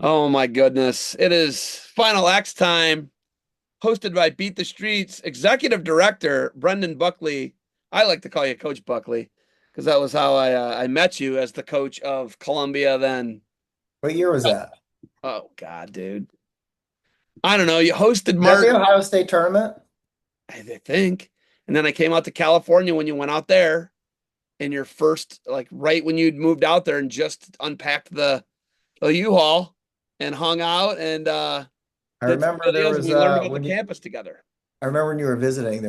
Oh my goodness. It is FInalX time, hosted by Beat the Streets Executive Director Brendan Buckley. I like to call you Coach Buckley because that was how I met you as the coach of Columbia then. What year was that? Oh God, dude. I don't know. You hosted Is that Mark, the Ohio State tournament? I think. And then I came out to California when you went out there in your first, like right when you'd moved out there and just unpacked the U-Haul and hung out and I did some remember there videos and was we learned about the when you campus together. I remember when you were visiting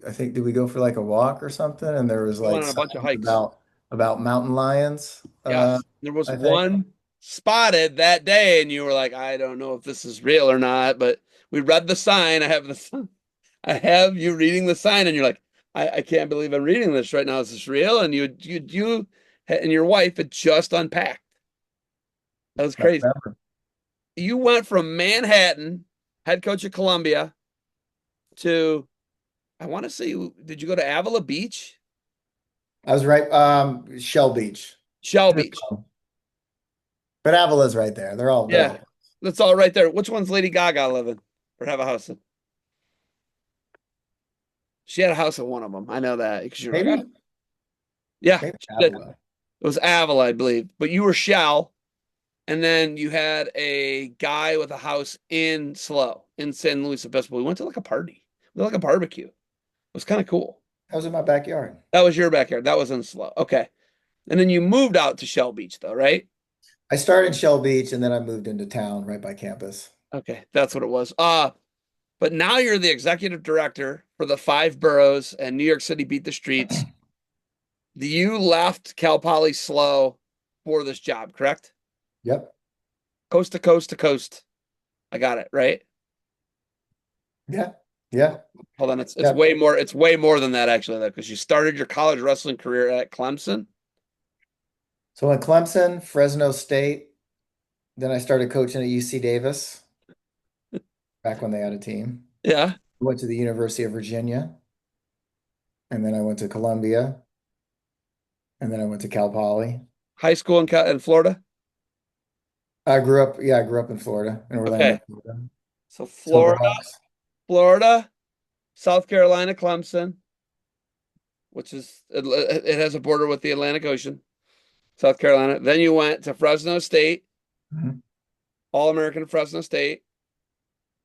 I think did we go for like a walk or something, and there was We went like on a bunch of signs hikes. about mountain lions, Yes. There was I think. one spotted that day, and you were like, I don't know if this is real or not, but we read the sign. I have you reading the sign, and you're like, I can't believe I'm reading this right now. Is this real? And you and your wife had just unpacked. That was I crazy. remember. You went from Manhattan, head coach of Columbia, to I want to say, did you go to Avila Beach? I was right, Shell Beach. Shell Beach. But Avila's right there. They're Yeah, all. that's all right there. Which one's Lady Gaga live in or have a house in? She had a house in one of them. I know that because you're like, oh, Maybe yeah, maybe she did. Avila. It was Avila, I believe. But you were Shell, and then you had a guy with a house in Slow in San Luis Obispo. We went to like a party, we had like a barbecue. It was kind of cool. That was in my backyard. That was your backyard. That was in Slow. Okay, and then you moved out to Shell Beach, though, right? I started Shell Beach and then I moved into town right by campus. Okay, that's what it was. But now you're the executive director for the five boroughs and New York City Beat the Streets. You left Cal Poly Slow for this job, correct? Yep. Coast to coast to coast. I got it, right? Yeah. Yeah. Hold on, it's Yeah. way more than that actually, though, because you started your college wrestling career at Clemson. So in Clemson, Fresno State, then I started coaching at UC Davis back when they had a team. Yeah. Went to the University of Virginia, and then I went to Columbia, and then I went to Cal Poly. High school in Florida. I grew up in Florida, in Orlando, Okay. Florida. So Florida, Silverhawks. Florida, South Carolina, Clemson, which is it has a border with the Atlantic Ocean. South Carolina. Then you went to Fresno State, Mhm. All American Fresno State,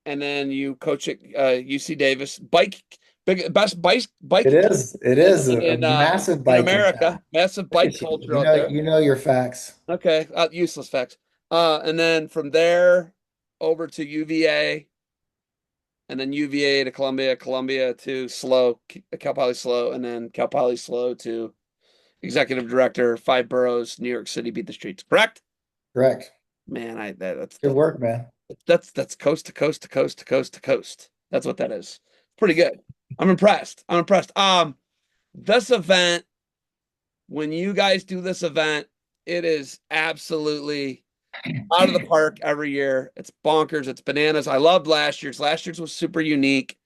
and then you coach at UC Davis. Best It biking is. It in is a in massive in biking America. town. Massive Look bike at you. culture out there. You know your facts. Okay, useless facts. And then from there over to UVA, and then UVA to Columbia, Columbia to Cal Poly Slow, and then Cal Poly Slow to executive director, five boroughs, New York City, beat the streets. Correct? Correct. Man, Good work, man. that's coast to coast to coast to coast to coast. That's what that is. Pretty good. I'm impressed. I'm impressed. This event, when you guys do this event, it is absolutely out of the park every year. It's bonkers. It's bananas. I loved last year's. Last year's was super unique.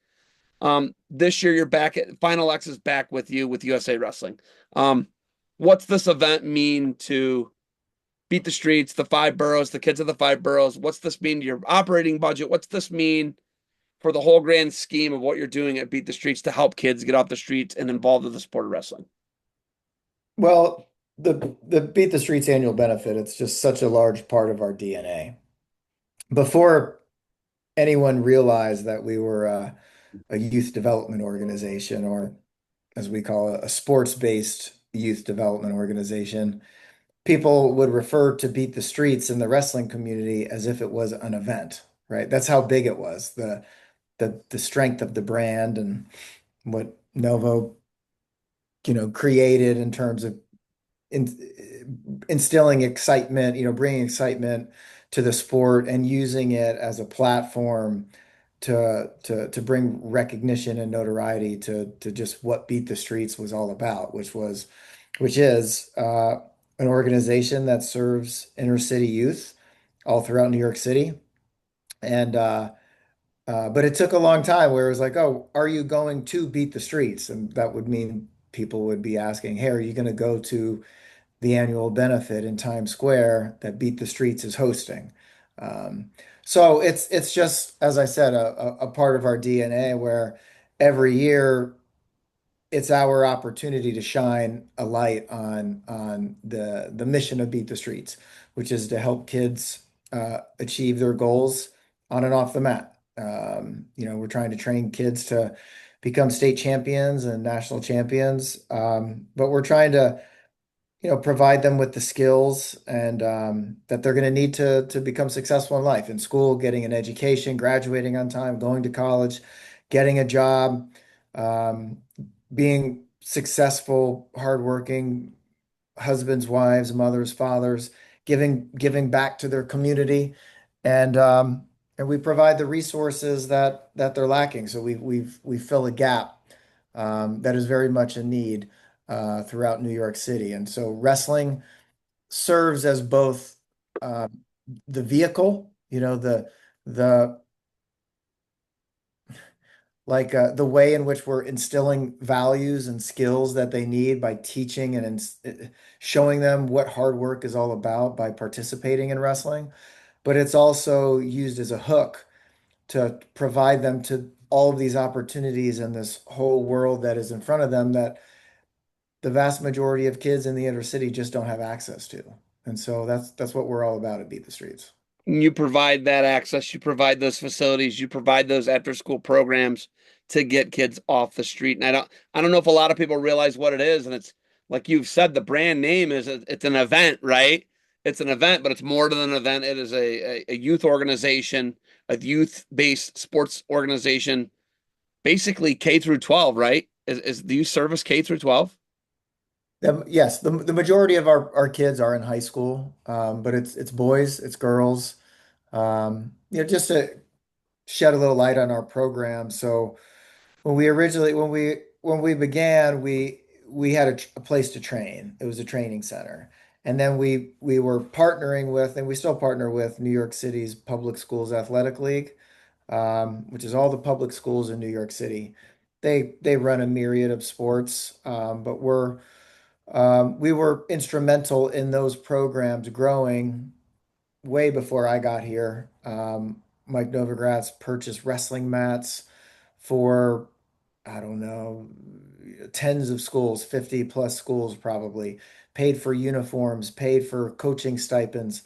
This year you're back at Final X is back with you with USA Wrestling. Um, what's this event mean to beat the streets, the five boroughs, the kids of the five boroughs? What's this mean to your operating budget? What's this mean for the whole grand scheme of what you're doing at Beat the Streets to help kids get off the streets and involved with the sport of wrestling? Well, the Beat the Streets annual benefit, it's just such a large part of our DNA. Before anyone realized that we were a youth development organization, or as we call it, a sports-based youth development organization, people would refer to Beat the Streets in the wrestling community as if it was an event, right? That's how big it was, the strength of the brand and what Novo, created in terms of instilling excitement, bringing excitement to the sport and using it as a platform to bring recognition and notoriety to just what Beat the Streets was all about, which is an organization that serves inner city youth all throughout New York City. And but it took a long time where it was like, oh, are you going to Beat the Streets? And that would mean people would be asking, hey, are you going to go to the annual benefit in Times Square that Beat the Streets is hosting? Um, so it's just, as I said, a part of our DNA where every year it's our opportunity to shine a light on the mission of Beat the Streets, which is to help kids achieve their goals on and off the mat. We're trying to train kids to become state champions and national champions, but we're trying to provide them with the skills and that they're going to need to become successful in life, in school, getting an education, graduating on time, going to college, getting a job, um, being successful, hardworking husbands, wives, mothers, fathers, giving back to their community, and we provide the resources that they're lacking. So we fill a gap that is very much a need throughout New York City. And so wrestling serves as both uh, the vehicle, the the way in which we're instilling values and skills that they need by teaching and showing them what hard work is all about by participating in wrestling. But it's also used as a hook to provide them to all of these opportunities and this whole world that is in front of them that the vast majority of kids in the inner city just don't have access to. And so that's what we're all about at Beat the Streets. You provide that access, you provide those facilities, you provide those after school programs to get kids off the street. And I don't know if a lot of people realize what it is. And it's like you've said, the brand name is it's an event, right? It's an event, but it's more than an event. It is a youth organization, a youth-based sports organization, basically K through 12, right? Do you service K through 12? Yes, the majority of our kids are in high school, but it's boys, it's girls. Just to shed a little light on our program. So when we began, we had a place to train. It was a training center. And then we were partnering with, and we still partner with New York City's Public Schools Athletic League, which is all the public schools in New York City. They run a myriad of sports, but we were instrumental in those programs growing way before I got here. Mike Novogratz purchased wrestling mats for, I don't know, tens of schools, 50 plus schools probably, paid for uniforms, paid for coaching stipends.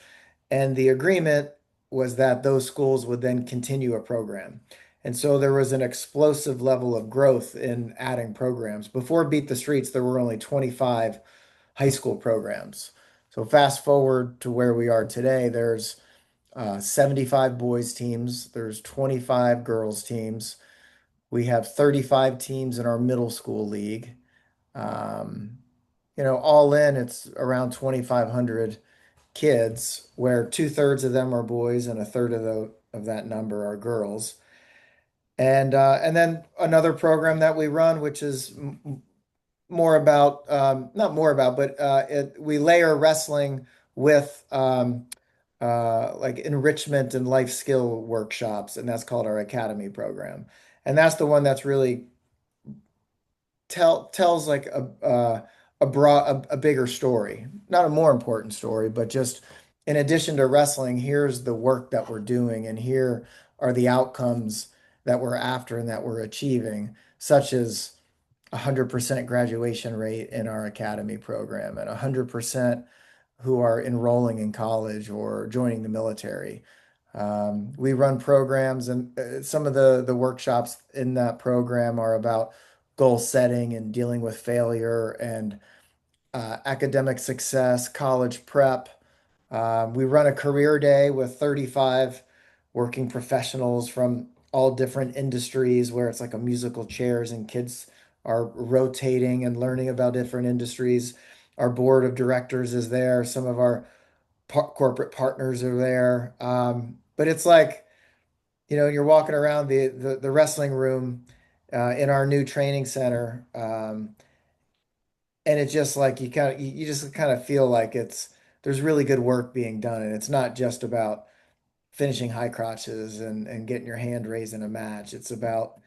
And the agreement was that those schools would then continue a program. And so there was an explosive level of growth in adding programs. Before Beat the Streets, there were only 25 high school programs. So fast forward to where we are today, there's 75 boys teams, there's 25 girls teams. We have 35 teams in our middle school league. Um, all in, it's around 2,500 kids, where two-thirds of them are boys and a third of that number are girls. And then another program that we run, which is more about not more about, but we layer wrestling with like enrichment and life skill workshops, and that's called our academy program. And that's the one that's really tells like a bigger story, not a more important story, but just in addition to wrestling, here's the work that we're doing, and here are the outcomes that we're after and that we're achieving, such as 100% graduation rate in our academy program and 100% who are enrolling in college or joining the military. We run programs, and some of the workshops in that program are about goal setting and dealing with failure and academic success, college prep. We run a career day with 35 working professionals from all different industries where it's like a musical chairs and kids are rotating and learning about different industries. Our board of directors is there. Some of our corporate partners are there. But it's like, you're walking around the wrestling room in our new training center. And it's just like you just kind of feel like there's really good work being done. And it's not just about finishing high crotches and getting your hand raised in a match. It's about,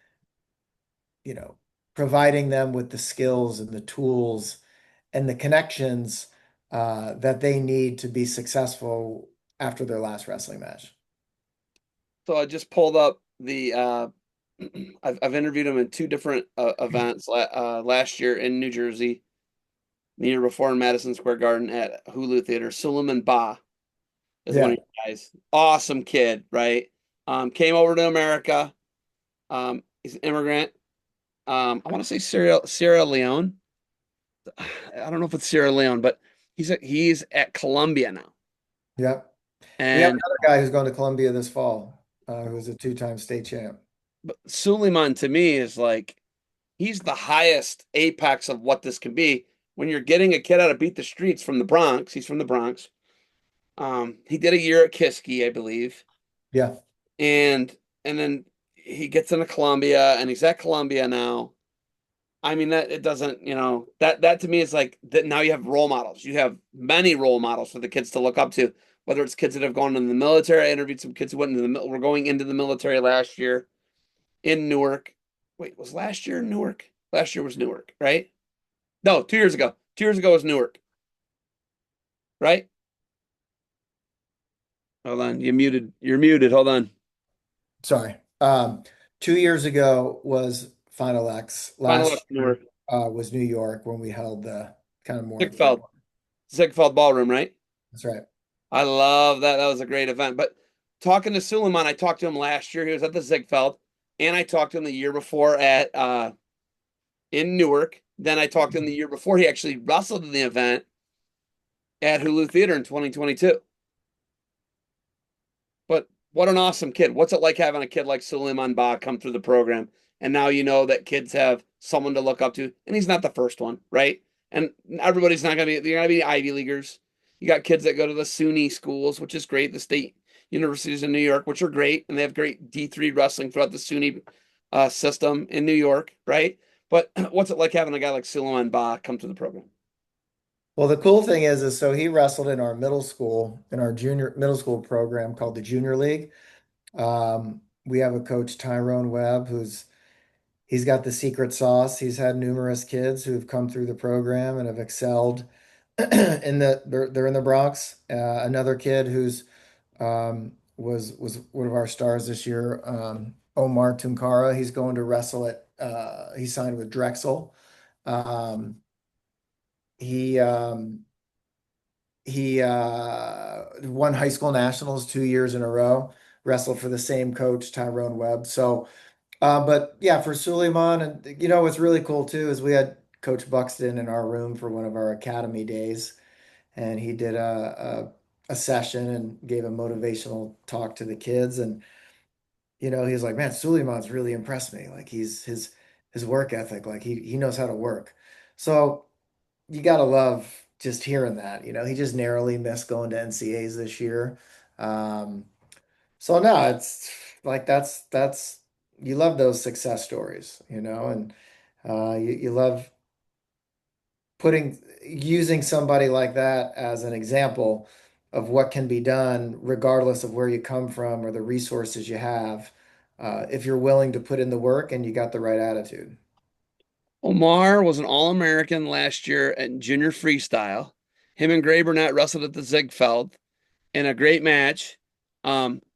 you know, providing them with the skills and the tools and the connections that they need to be successful after their last wrestling match. So I just pulled up the I've interviewed him in two different events last year in New Jersey, the year before in Madison Square Garden at Hulu Theater. Suleiman Ba is one of Yeah, your guys. Awesome kid, right? Came over to America. He's an immigrant. I want to say Sierra Leone. I don't know if it's Sierra Leone, but he's at Columbia now. yeah. We have And another guy who's going to Columbia this fall, who's a two-time state champ. but Suleiman to me is like he's the highest apex of what this can be. When you're getting a kid out of Beat the Streets from the Bronx, he's from the Bronx. He did a year at Kiski, I believe, Yeah. and then he gets into Columbia, and he's at Columbia now. I mean that it doesn't, that to me is like that. Now you have role models. You have many role models for the kids to look up to. Whether it's kids that have gone into the military, I interviewed some kids who went into were going into the military last year in Newark. Wait, was last year in Newark? Last year was Newark, right? No, 2 years ago. 2 years ago was Newark, right? Hold on, you muted. You're muted. Hold on. Sorry. 2 years ago was FInalX. Final Last left Newark. year was New York when we held the kind of more of the big Ziegfeld. one. Ziegfeld Ballroom, right? That's right. I love that. That was a great event. But talking to Suleiman, I talked to him last year. He was at the Ziegfeld, and I talked to him the year before at in Newark. Then I talked to him the year before he actually wrestled in the event at Hulu Theater in 2022. But what an awesome kid. What's it like having a kid like Suleiman Ba come through the program? And now you know that kids have someone to look up to. And he's not the first one, right? And everybody's not going to be, they're going to be Ivy Leaguers. You got kids that go to the SUNY schools, which is great, the state universities in New York, which are great. And they have great D3 wrestling throughout the SUNY system in New York, right? But what's it like having a guy like Suleiman Ba come to the program? Well, the cool thing is so he wrestled in our middle school, in our junior middle school program called the Junior League. We have a coach, Tyrone Webb, he's got the secret sauce. He's had numerous kids who've come through the program and have excelled they're in the Bronx. Another kid who's was one of our stars this year, Omar Tunkara. He's going to wrestle he signed with Drexel. Um, he um, he won high school nationals 2 years in a row, wrestled for the same coach, Tyrone Webb. So, but yeah, for Suleiman, and what's really cool too is we had Coach Buxton in our room for one of our academy days, and he did a session and gave a motivational talk to the kids. And he was like, man, Suleiman's really impressed me. Like his work ethic, like he knows how to work. So you gotta love just hearing that. He just narrowly missed going to NCAs this year. Um, so no, it's like that's you love those success stories, and you love using somebody like that as an example of what can be done regardless of where you come from or the resources you have, if you're willing to put in the work and you got the right attitude. Omar was an All-American last year at junior freestyle. Him and Gray Burnett wrestled at the Ziegfeld in a great match,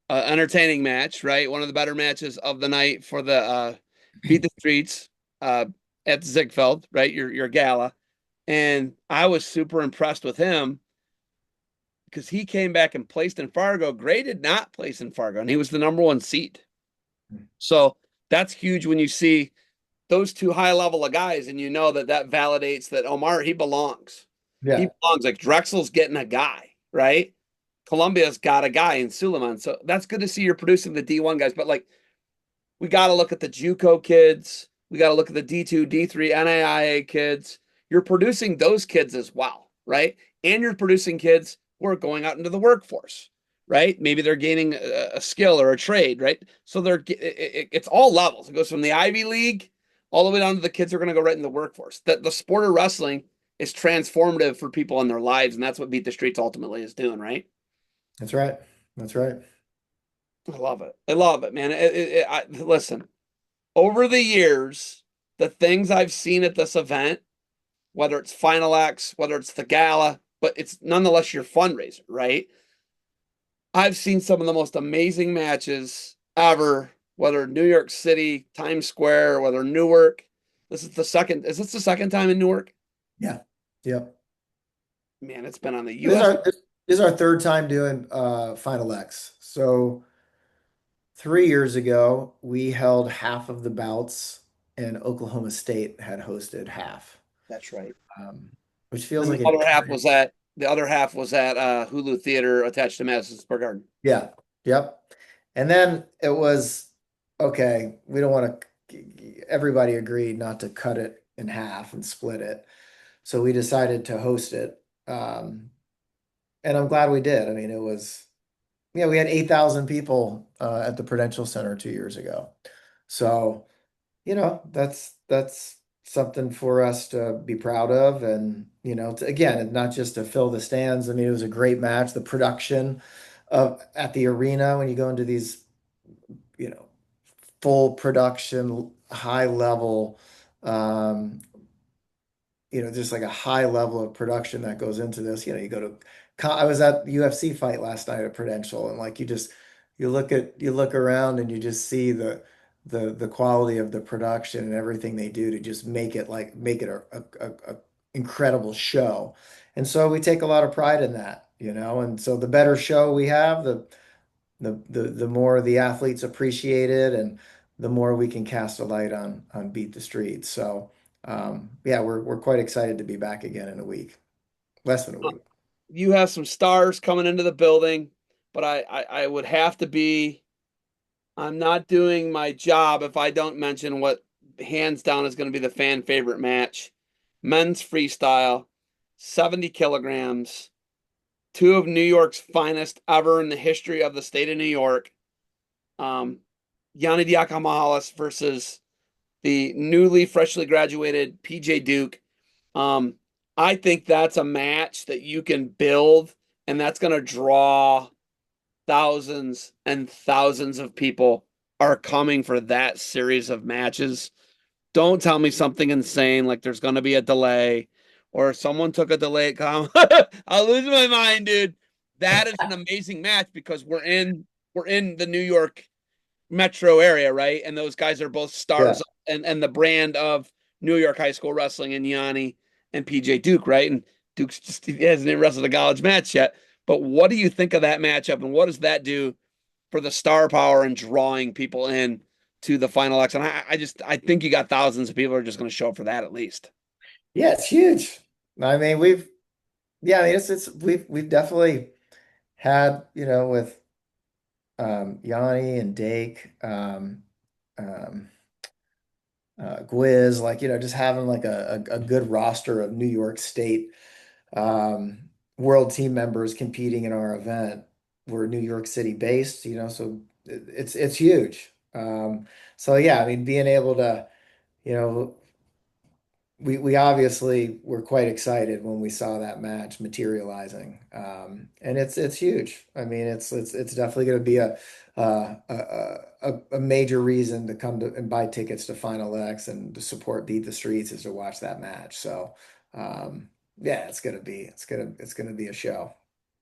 entertaining match, right? One of the better matches of the night for the Beat the Streets uh, at Ziegfeld, right? Your gala, and I was super impressed with him because he came back and placed in Fargo. Gray did not place in Fargo, and he was the number one seed. So that's huge when you see those two high level of guys, and you know that validates that Omar he belongs. He Yeah, belongs. Like Drexel's getting a guy, right? Columbia's got a guy in Suleiman, so that's good to see you're producing the D1 guys. But like, we got to look at the JUCO kids. We got to look at the D2, D3, NAIA kids. You're producing those kids as well, right? And you're producing kids who are going out into the workforce, right? Maybe they're gaining a skill or a trade, right? So it's all levels. It goes from the Ivy League all the way down to the kids who are going to go right in the workforce. That the sport of wrestling is transformative for people in their lives, and that's what Beat the Streets ultimately is doing, right? that's right. That's right. I love it. I love it, man. Listen, over the years, the things I've seen at this event, whether it's FInalX, whether it's the gala, but it's nonetheless your fundraiser, right? I've seen some of the most amazing matches ever, whether New York City, Times Square, whether Newark. Is this the second time in Newark? Yeah. Yep. Man, it's been on the This is UFC. our this is our third time doing FInalX. So 3 years ago, we held half of the bouts, and Oklahoma State had hosted half, That's right. um, which feels And like it. the other half was at Hulu Theater attached to Madison Square Garden. Yeah. Yep. And then it was okay. We don't want to. Everybody agreed not to cut it in half and split it, so we decided to host it. And I'm glad we did. I mean, it was. Yeah, we had 8,000 people at the Prudential Center 2 years ago. So, that's something for us to be proud of. And, again, not just to fill the stands. I mean, it was a great match. The production of at the arena when you go into these, you know, full production, high level, um, just like a high level of production that goes into this. You go to, I was at the UFC fight last night at Prudential, and like you look around and you just see the quality of the production and everything they do to just make it a incredible show. And so we take a lot of pride in that, and so the better show we have, the more the athletes appreciate it, and the more we can cast a light on Beat the Streets. So yeah, we're quite excited to be back again in a week, less than a week. You have some stars coming into the building, but I would have to be. I'm not doing my job if I don't mention what hands down is going to be the fan favorite match. Men's freestyle, 70 kilograms, two of New York's finest ever in the history of the state of New York. Um, Yanni Diakomahalis versus the newly freshly graduated PJ Duke. Um, I think that's a match that you can build, and that's going to draw thousands and thousands of people are coming for that series of matches. Don't tell me something insane like there's going to be a delay or someone took a delay. I'll lose my mind, dude. That is an amazing match because we're in the New York metro area, right? And those guys are both Yeah. stars and the brand of New York high school wrestling and Yanni and PJ Duke, right? And Duke's just he hasn't even wrestled a college match yet. But what do you think of that matchup and what does that do for the star power and drawing people in to the FInalX? And I think you got thousands of people are just going to show up for that at least. Yeah, it's huge. I mean, yeah, I mean, we've definitely had, with Yanni and Dake, um, Gwiz, like, just having like a good roster of New York State world team members competing in our event. We're New York City based, so it's huge. So yeah, I mean, being able to, you know, we obviously were quite excited when we saw that match materializing, and it's huge. I mean, it's definitely going to be a major reason to come to and buy tickets to Final X and to support Beat the Streets is to watch that match. So yeah, it's gonna be a show.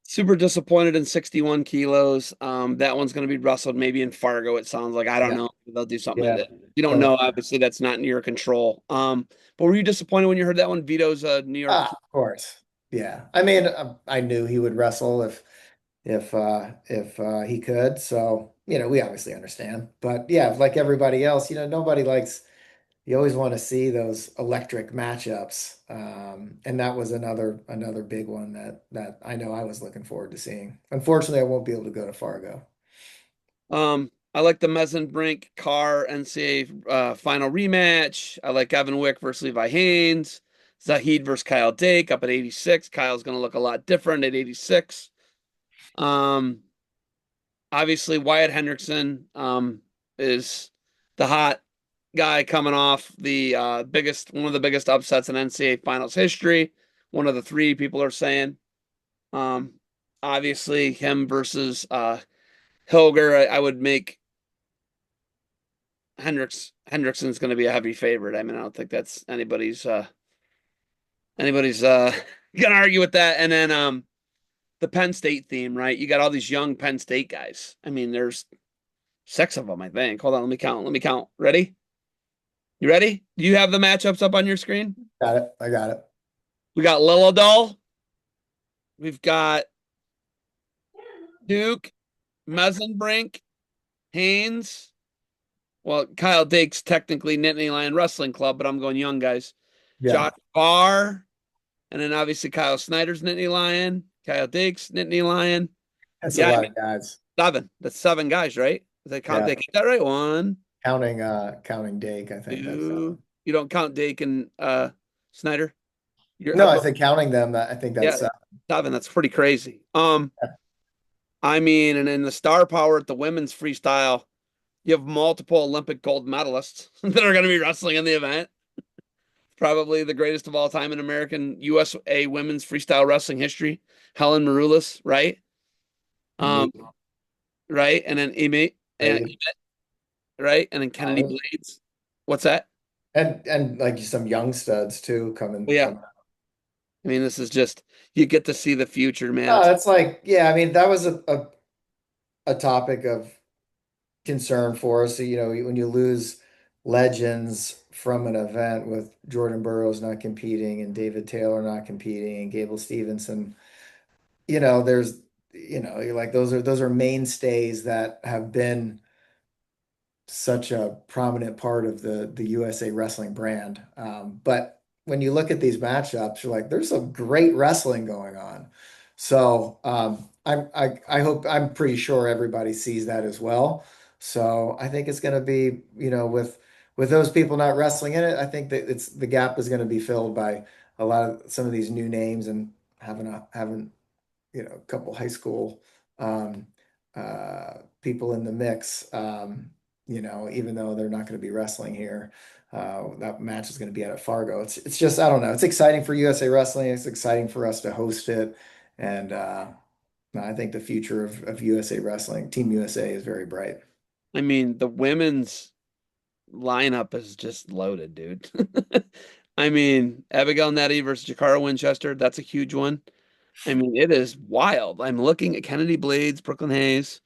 Super disappointed in 61 kilos. That one's going to be wrestled maybe in Fargo. It sounds like I don't Yeah, know. They'll do something like yeah. that. You don't know. So Obviously, that's not in your control. But were you disappointed when you heard that one? Vito's New York. of course, yeah. I mean, I knew he would wrestle if he could. So, we obviously understand. But yeah, like everybody else, nobody likes, you always want to see those electric matchups. And that was another big one that I know I was looking forward to seeing. Unfortunately, I won't be able to go to Fargo. I like the Mesenbrink Carr NCAA final rematch. I like Evan Wick versus Levi Haynes. Zahid versus Kyle Dake up at 86. Kyle's going to look a lot different at 86. Um, Obviously, Wyatt Hendrickson is the hot guy coming off the one of the biggest upsets in NCAA finals history. One of the three people are saying. Um, Obviously, him versus Hilger, I would make Hendrickson's going to be a heavy favorite. I mean, I don't think that's anybody's gonna argue with that. And then the Penn State theme, right? You got all these young Penn State guys. I mean, there's six of them, I think. Hold on, let me count. Let me count. Ready? You ready? Do you have the matchups up on your screen? Got it. I got it. We got Lilladall. We've got Duke, Mesenbrink, Haynes. Well, Kyle Dake's technically Nittany Lion Wrestling Club, but I'm going young guys. Yeah, Josh Barr, and then obviously Kyle Snyder's Nittany Lion, Kyle Dake's Nittany Lion. that's a Yeah, I lot mean of guys. seven. That's seven guys, right? They count. Yeah, They get that right. One, counting Dake, I think that's two. You don't count Dake and Snyder. no, I think counting them, I think Yeah, that's seven. That's pretty crazy. I mean, and in the star power at the women's freestyle, you have multiple Olympic gold medalists that are going to be wrestling in the event. Probably the greatest of all time in American USA women's freestyle wrestling history, Helen Maroulis, right? Um, me, right, and then Blade, right, and then Kennedy Holly, Blades. What's that? and like some young studs too Well, yeah, coming. I mean, this is just you get to see the future, man. No, It's it's like, yeah, I mean, that was a topic of concern for us. So, when you lose legends from an event with Jordan Burroughs not competing and David Taylor not competing and Gable Stevenson, there's, you're like those are mainstays that have been such a prominent part of the USA wrestling brand. But when you look at these matchups, you're like, there's some great wrestling going on. So I hope I'm pretty sure everybody sees that as well. So I think it's going to be, with those people not wrestling in it, I think that it's the gap is going to be filled by a lot of some of these new names and having a couple high school people in the mix. Even though they're not going to be wrestling here, that match is going to be out at Fargo. It's just I don't know. It's exciting for USA Wrestling. It's exciting for us to host it, and I think the future of USA Wrestling, Team USA, is very bright. I mean, the women's lineup is just loaded, dude. I mean, Abigail Nettie versus Jakara Winchester, that's a huge one. I mean, it is wild. I'm looking at Kennedy Blades, Brooklyn Hayes,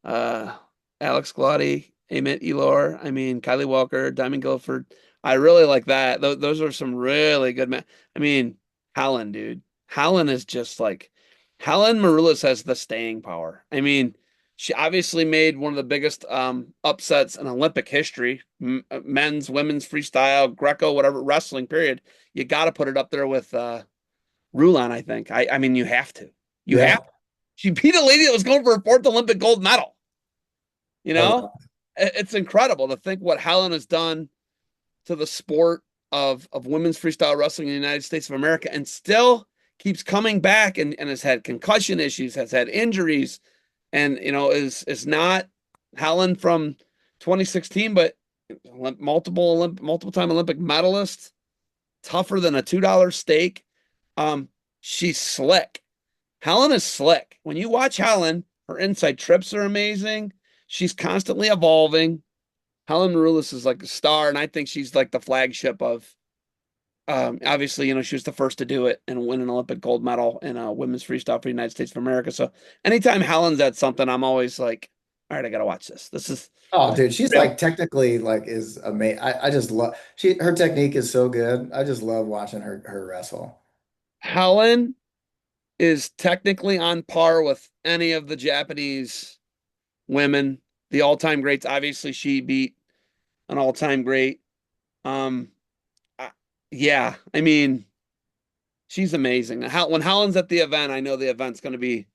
uh, Alex Glotty, Amit Elor. I mean, Kylie Walker, Diamond Guilford. I really like that. Those are some really good I mean, Helen, dude. Helen is just like Helen Maroulis has the staying power. I mean, she obviously made one of the biggest upsets in Olympic history, men's, women's freestyle, Greco, whatever wrestling. Period. You got to put it up there with Rulon. I think. I mean, you have to. You have. Yeah. She beat a lady that was going for her fourth Olympic gold medal. You Oh, know, wow. it's incredible to think what Helen has done to the sport of women's freestyle wrestling in the United States of America, and still keeps coming back and has had concussion issues, has had injuries, and is not Helen from 2016, but multiple time Olympic medalist, tougher than a $2 steak. Um, she's slick. Helen is slick. When you watch Helen, her inside trips are amazing. She's constantly evolving. Helen Maroulis is like a star, and I think she's like the flagship of. Obviously, she was the first to do it and win an Olympic gold medal in women's freestyle for the United States of America. So anytime Helen's at something, I'm always like, all right, I gotta watch this. This is Oh, this dude, she's real. like technically like is amazing. I just love her technique is so good. I just love watching her wrestle. Helen is technically on par with any of the Japanese women, the all-time greats. Obviously, she beat an all-time great. Um, I- yeah, I mean, she's amazing. When Helen's at the event, I know the event's going to be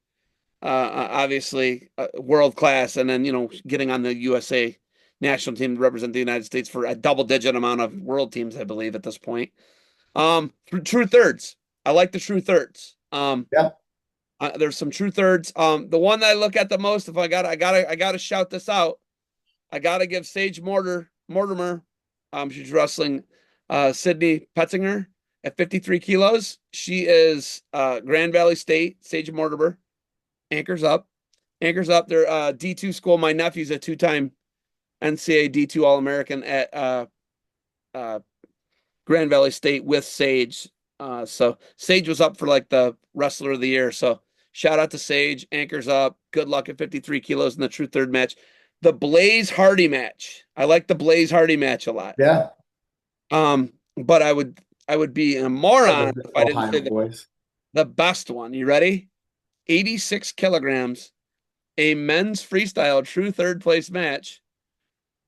obviously world class, and then getting on the USA national team to represent the United States for a double-digit amount of world teams, I believe, at this point. True thirds. I like the true thirds. Yeah. There's some true thirds. The one that I look at the most, if I gotta shout this out. I gotta give Sage Mortimer. She's wrestling Sydney Petzinger at 53 kilos. She is Grand Valley State. Sage Mortimer anchors up. Anchors up. They're D2 school. My nephew's a two-time NCAA D2 All-American at uh, Grand Valley State with Sage. So Sage was up for like the wrestler of the year. So Shout out to Sage, anchors up. Good luck at 53 kilos in the true third match. The Blaze Hardy match. I like the Blaze Hardy match a lot. Yeah. But I would be a Oh, moron the if I didn't Ohio say boys. the best one. You ready? 86 kilograms, a men's freestyle true third place match.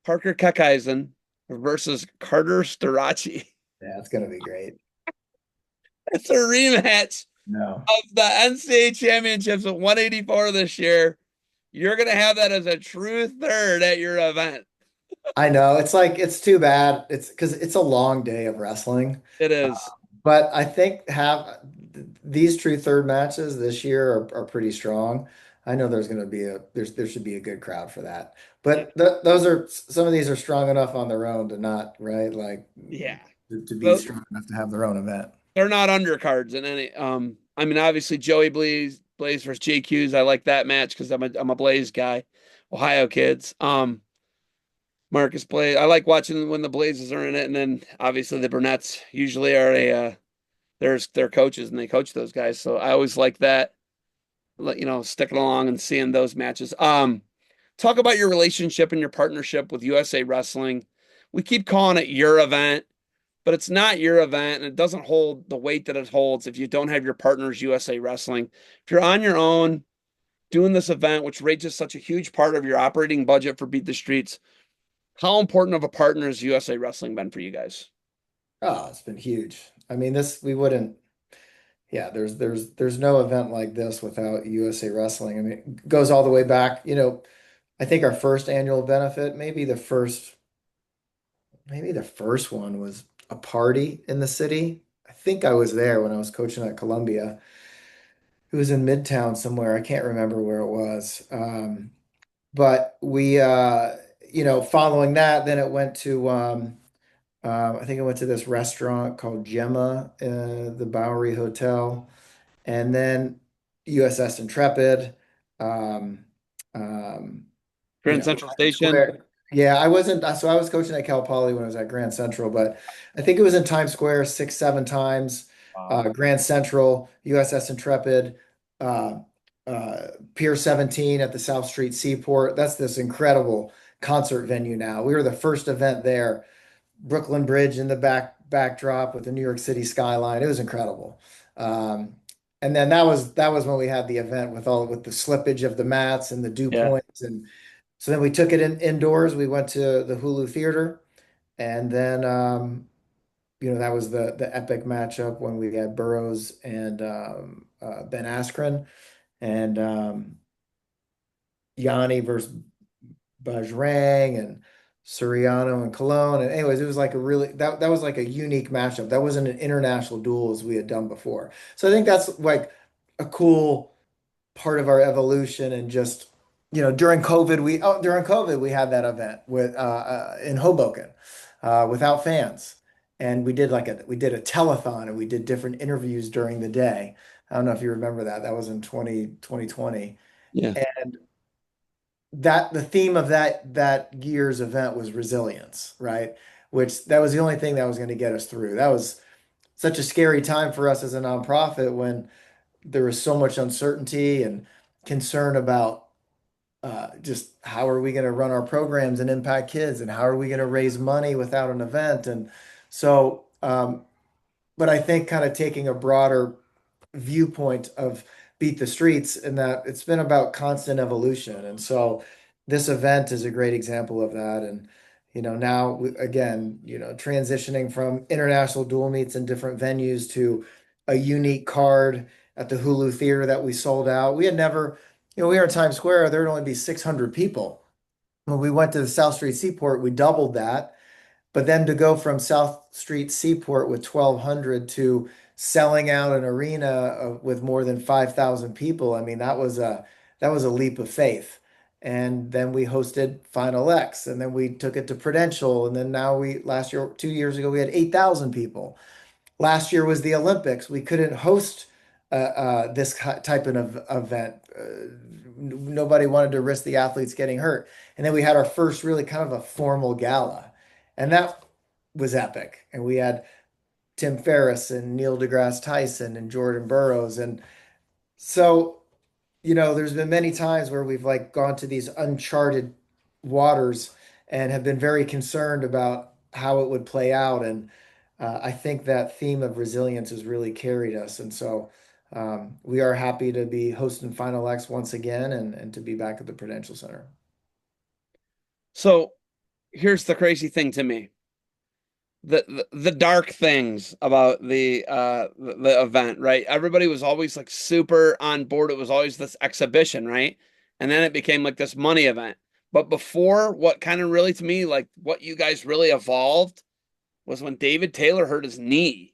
Parker Kekaisen versus Carter Starachi. Yeah, it's gonna be great. It's a rematch No. of the NCAA championships at 184 this year. You're gonna have that as a true third at your event. I know. It's like it's too bad. It's because it's a long day of wrestling. It Uh, is. but I think have these true third matches this year are pretty strong. I know there's going to be there should be a good crowd for that. Yeah. But those are some of these are strong enough on their own to not, right? Like Yeah. to be Well, strong enough to have their own event. they're not undercards in any. I mean, obviously Joey Blaze versus JQs. I like that match because I'm a Blaze guy. Ohio kids. Marcus Blaze. I like watching when the Blazes are in it, and then obviously the Burnett's usually are there's their coaches and they coach those guys. So I always like that. Sticking along and seeing those matches. Talk about your relationship and your partnership with USA Wrestling. We keep calling it your event, but it's not your event, and it doesn't hold the weight that it holds if you don't have your partners, USA Wrestling. If you're on your own doing this event, which raises such a huge part of your operating budget for Beat the Streets, how important of a partner has USA Wrestling been for you guys? Oh, it's been huge. I mean, this we wouldn't. Yeah, there's no event like this without USA Wrestling. I mean, it goes all the way back. I think our first annual benefit, maybe the first one was a party in the city. I think I was there when I was coaching at Columbia. It was in Midtown somewhere. I can't remember where it was. But following that, then it went to, I think I went to this restaurant called Gemma, the Bowery Hotel, and then USS Intrepid. Um, um, Grand Central Times Station. Square. Yeah, I wasn't. So I was coaching at Cal Poly when I was at Grand Central, but I think it was in Times Square six, seven times. Wow. Grand Central, USS Intrepid, uh, Pier 17 at the South Street Seaport. That's this incredible concert venue now. We were the first event there. Brooklyn Bridge in the backdrop with the New York City skyline. It was incredible. Um, and then that was when we had the event with the slippage of the mats and the dew Yeah. points, and so then we took it indoors. We went to the Hulu Theater, and then that was the epic matchup when we had Burroughs and Ben Askren and Yanni versus Bajrang and Suriano and Cologne. And anyways, it was like that was like a unique matchup. That wasn't an international duel as we had done before. So I think that's like a cool part of our evolution. And just during COVID we had that event with in Hoboken without fans. And we did a telethon and we did different interviews during the day. I don't know if you remember that. That was in 2020. Yeah. And that the theme of that year's event was resilience, right? Which that was the only thing that was going to get us through. That was such a scary time for us as a nonprofit when there was so much uncertainty and concern about just how are we going to run our programs and impact kids, and how are we going to raise money without an event. And so, but I think kind of taking a broader viewpoint of Beat the Streets, and that it's been about constant evolution. And so this event is a great example of that. And now again, transitioning from international dual meets in different venues to a unique card at the Hulu Theater that we sold out. We had never, we were in Times Square, there would only be 600 people. When we went to the South Street Seaport, we doubled that. But then to go from South Street Seaport with 1,200 to selling out an arena with more than 5,000 people, I mean, that was a leap of faith. And then we hosted FInalX, and then we took it to Prudential, and then now last year, 2 years ago, we had 8,000 people. Last year was the Olympics. We couldn't host this type of event. Nobody wanted to risk the athletes getting hurt. And then we had our first really kind of a formal gala. And that was epic. And we had Tim Ferriss and Neil deGrasse Tyson and Jordan Burroughs. And so there's been many times where we've like gone to these uncharted waters and have been very concerned about how it would play out. And I think that theme of resilience has really carried us. And so we are happy to be hosting FinalX once again and to be back at the Prudential Center. So here's the crazy thing to me. The dark things about the event, right? Everybody was always like super on board. It was always this exhibition, right? And then it became like this money event. But before, what kind of really to me, like what you guys really evolved was when David Taylor hurt his knee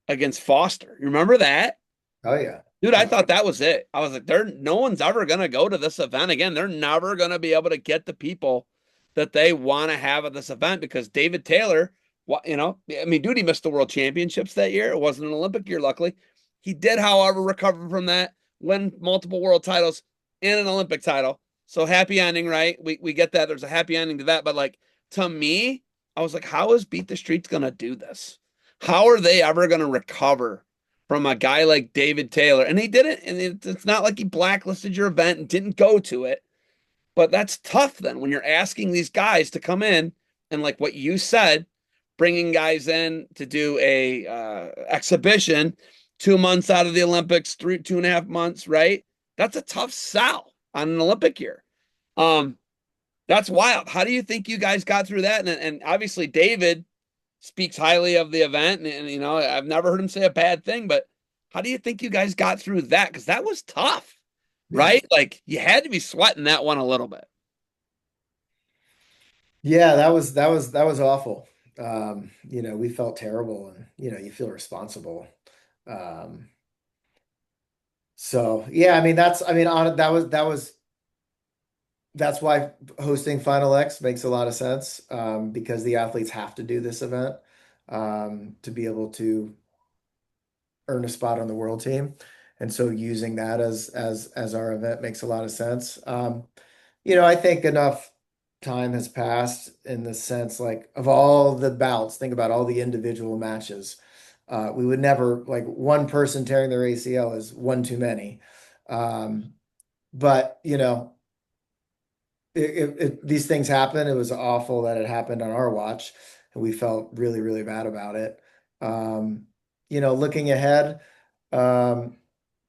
against Foster. You remember that? Oh yeah. Dude, I Yeah. thought that was it. I was like, there, no one's ever gonna go to this event again. They're never gonna be able to get the people that they want to have at this event because David Taylor, what I mean, dude, he missed the world championships that year. It wasn't an Olympic year, luckily. He did, however, recover from that, win multiple world titles and an Olympic title. So happy ending, right? We get that. There's a happy ending to that. But like to me, I was like, how is Beat the Streets gonna do this? How are they ever gonna recover from a guy like David Taylor? And he didn't, and it's not like he blacklisted your event and didn't go to it. But that's tough then when you're asking these guys to come in and like what you said, bringing guys in to do a exhibition 2 months out of the Olympics, 2.5 months, right? That's a tough sell on an Olympic year. Um, that's wild. How do you think you guys got through that? And obviously David speaks highly of the event, and I've never heard him say a bad thing. But how do you think you guys got through that? Because that was tough, Yeah. right? Like you had to be sweating that one a little bit. Yeah, that was awful. We felt terrible and you feel responsible. Um, so yeah, I mean that's why hosting Final X makes a lot of sense because the athletes have to do this event to be able to earn a spot on the world team. And so using that as our event makes a lot of sense. I think enough time has passed in the sense like of all the bouts, think about all the individual matches. We would never like one person tearing their ACL is one too many. But these things happen. It was awful that it happened on our watch, and we felt really, really bad about it. Looking ahead, um,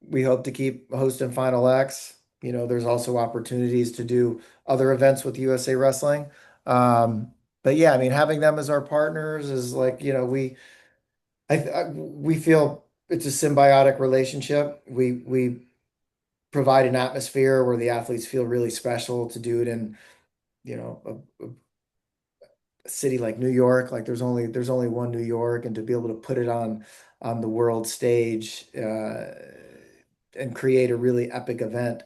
we hope to keep hosting Final X. There's also opportunities to do other events with USA Wrestling. But yeah, I mean, having them as our partners is like, we feel it's a symbiotic relationship. We provide an atmosphere where the athletes feel really special to do it in, a city like New York. Like there's only one New York, and to be able to put it on the world stage and create a really epic event,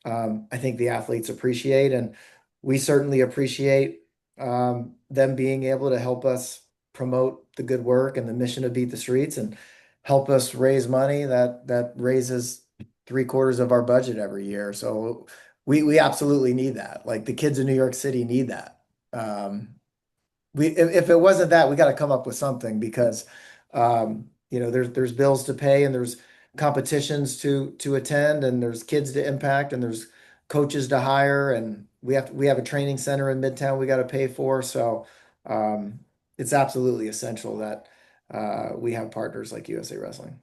I think the athletes appreciate, and we certainly appreciate them being able to help us promote the good work and the mission of Beat the Streets and help us raise money that raises three-quarters of our budget every year. So we absolutely need that. Like the kids in New York City need that. If it wasn't that, we got to come up with something because there's bills to pay and there's competitions to attend and there's kids to impact and there's coaches to hire and we have a training center in Midtown we got to pay for. So it's absolutely essential that we have partners like USA Wrestling.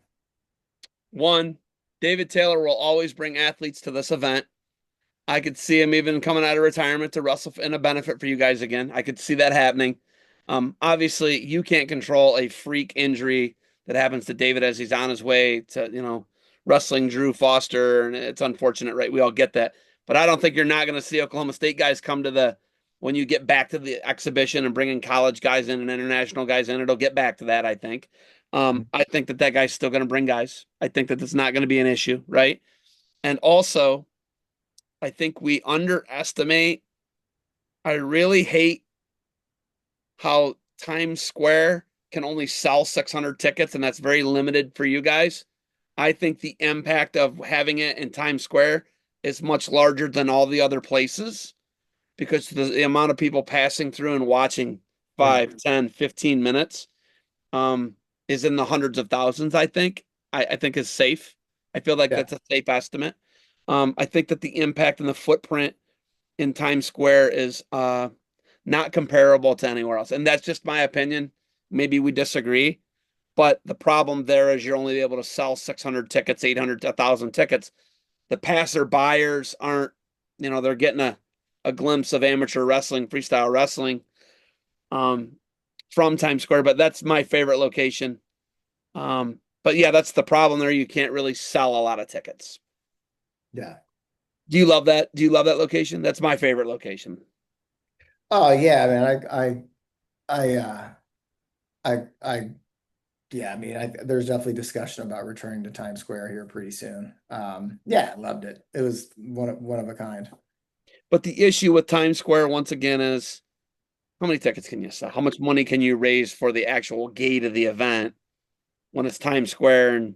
One, David Taylor will always bring athletes to this event. I could see him even coming out of retirement to wrestle in a benefit for you guys again. I could see that happening. Obviously, you can't control a freak injury that happens to David as he's on his way to, wrestling Drew Foster, and it's unfortunate, right? We all get that. But I don't think you're not going to see Oklahoma State guys come to when you get back to the exhibition and bringing college guys in and international guys in. It'll get back to that, I think. I think that guy's still going to bring guys. I think that it's not going to be an issue, right? And also, I think we underestimate. I really hate how Times Square can only sell 600 tickets, and that's very limited for you guys. I think the impact of having it in Times Square is much larger than all the other places because the amount of people passing through and watching Yeah. 5, 10, 15 minutes um, is in the hundreds of thousands, I think. I think is safe. I feel like Yeah. that's a safe estimate. I think that the impact and the footprint in Times Square is not comparable to anywhere else. And that's just my opinion. Maybe we disagree, but the problem there is you're only able to sell 600 tickets, 800, 1,000 tickets. The passer buyers aren't, they're getting a glimpse of amateur wrestling, freestyle wrestling um, from Times Square, but that's my favorite location. But yeah, that's the problem there. You can't really sell a lot of tickets. Yeah. Do you love that? Do you love that location? That's my favorite location. Oh yeah, man. I, I, yeah. I mean, there's definitely discussion about returning to Times Square here pretty soon. Yeah, I loved it. It was one of a kind. But the issue with Times Square, once again, is how many tickets can you sell? How much money can you raise for the actual gate of the event when it's Times Square and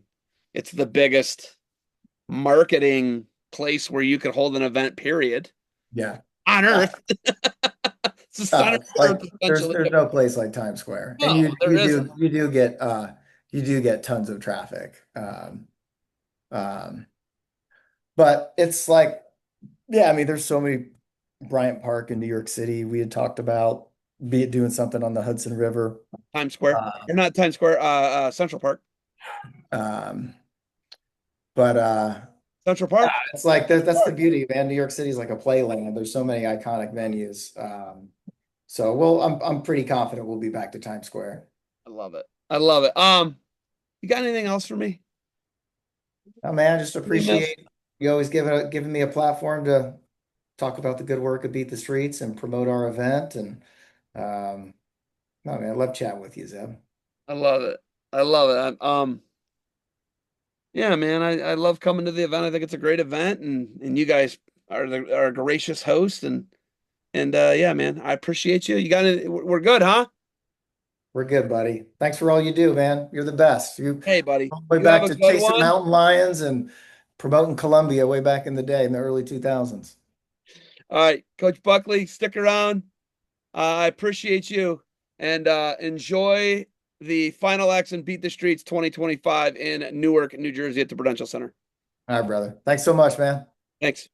it's the biggest marketing place where you could hold an event, period, Yeah. on Uh, earth. It's the center it's of like earth, essentially. there's no place like Times Square, and No, there isn't. you do get tons of traffic. Um, but it's like, yeah, I mean, there's so many. Bryant Park in New York City, we had talked about be it doing something on the Hudson River. Times Square. Uh, Or not Times Square, Central Park. um, but Central Park. it's like that's the beauty, man. New York City is like a playland. There's so many iconic venues. So I'm pretty confident we'll be back to Times Square. I love it. I love it. You got anything else for me? Oh man, just You miss? appreciate you always giving me a platform to talk about the good work of Beat the Streets and promote our event. And no man, I love chatting with you, Zeb. I love it. I love it. Yeah, man, I love coming to the event. I think it's a great event, and you guys are a gracious host, and yeah, man, I appreciate you. You got it. We're good, huh? We're good, buddy. Thanks for all you do, man. You're the best. You Hey, buddy, all the way you have back a to good chasing one. mountain lions and promoting Columbia way back in the day in the early 2000s. All right, Coach Buckley, stick around. I appreciate you, and enjoy the Final X and Beat the Streets 2025 in Newark, New Jersey, at the Prudential Center. All right, brother. Thanks so much, man. Thanks.